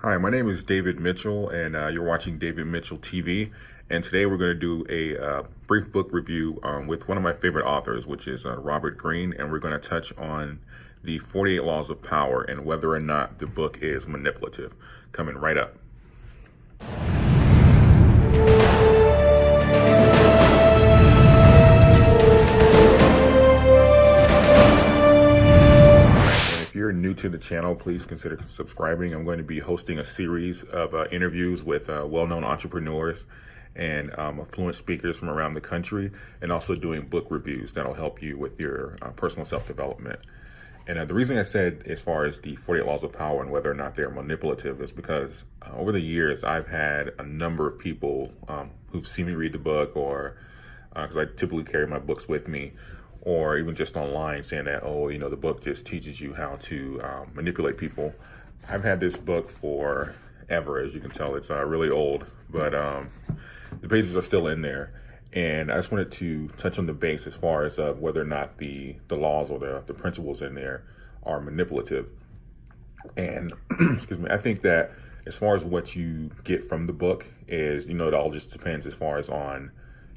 Hi, my name is David Mitchell, and you're watching David Mitchell TV. And today we're going to do a brief book review with one of my favorite authors, which is Robert Greene, and we're going to touch on the 48 Laws of Power and whether or not the book is manipulative. Coming right up. If you're new to the channel, please consider subscribing. I'm going to be hosting a series of interviews with well-known entrepreneurs and affluent speakers from around the country, and also doing book reviews that'll help you with your personal self-development. And the reason I said as far as the 48 Laws of Power and whether or not they're manipulative is because over the years, I've had a number of people who've seen me read the book, or because I typically carry my books with me, or even just online saying that, oh, the book just teaches you how to manipulate people. I've had this book forever. As you can tell, it's really old, but the pages are still in there. And I just wanted to touch on the base as far as whether or not the laws or the principles in there are manipulative. And excuse me, I think that as far as what you get from the book is, it all just depends as far as on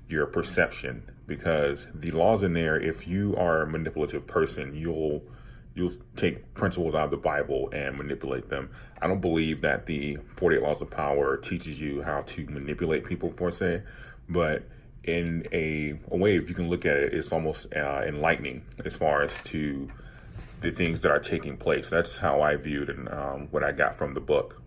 your perception, because the laws in there, if you are a manipulative person, you'll take principles out of the Bible and manipulate them. I don't believe that the 48 Laws of Power teaches you how to manipulate people per se, but in a way, if you can look at it, it's almost enlightening as far as to the things that are taking place. That's how I viewed and what I got from the book,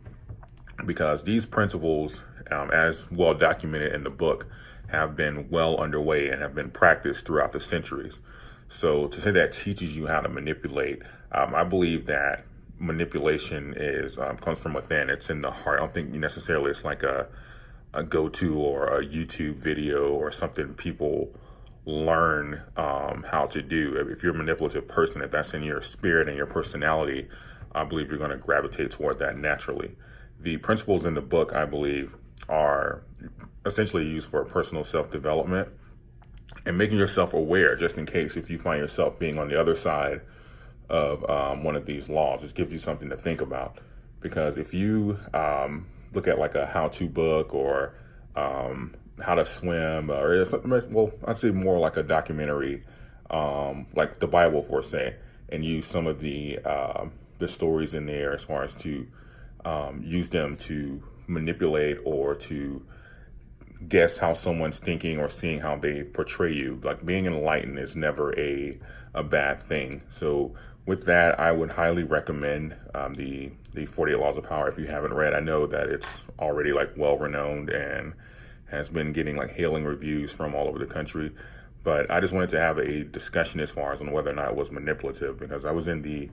because these principles, as well documented in the book, have been well underway and have been practiced throughout the centuries. So to say that teaches you how to manipulate, I believe that manipulation is comes from within. It's in the heart. I don't think necessarily it's like a go-to or a YouTube video or something people learn how to do. If you're a manipulative person, if that's in your spirit and your personality, I believe you're going to gravitate toward that naturally. The principles in the book, I believe, are essentially used for personal self-development and making yourself aware, just in case if you find yourself being on the other side of one of these laws. It gives you something to think about, because if you look at like a how-to book or how to swim, or something, well, I'd say more like a documentary, like the Bible per se, and use some of the stories in there as far as to use them to manipulate or to guess how someone's thinking or seeing how they portray you. Like, being enlightened is never a bad thing. So with that, I would highly recommend the 48 Laws of Power if you haven't read. I know that it's already like well renowned and has been getting like hailing reviews from all over the country, but I just wanted to have a discussion as far as on whether or not it was manipulative, because I was in the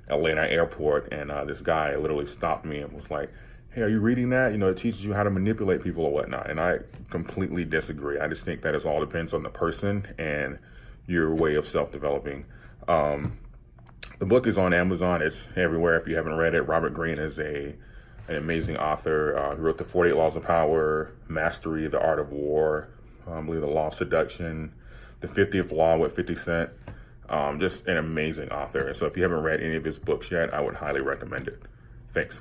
Atlanta airport and this guy literally stopped me and was like, hey, are you reading that? It teaches you how to manipulate people or whatnot. And I completely disagree. I just think that it all depends on the person and your way of self-developing. The book is on Amazon. It's everywhere if you haven't read it. Robert Greene is an amazing author. He wrote the 48 Laws of Power, Mastery, The Art of War, I believe The Law of Seduction, The 50th Law with 50 Cent. Just an amazing author. So if you haven't read any of his books yet, I would highly recommend it. Thanks.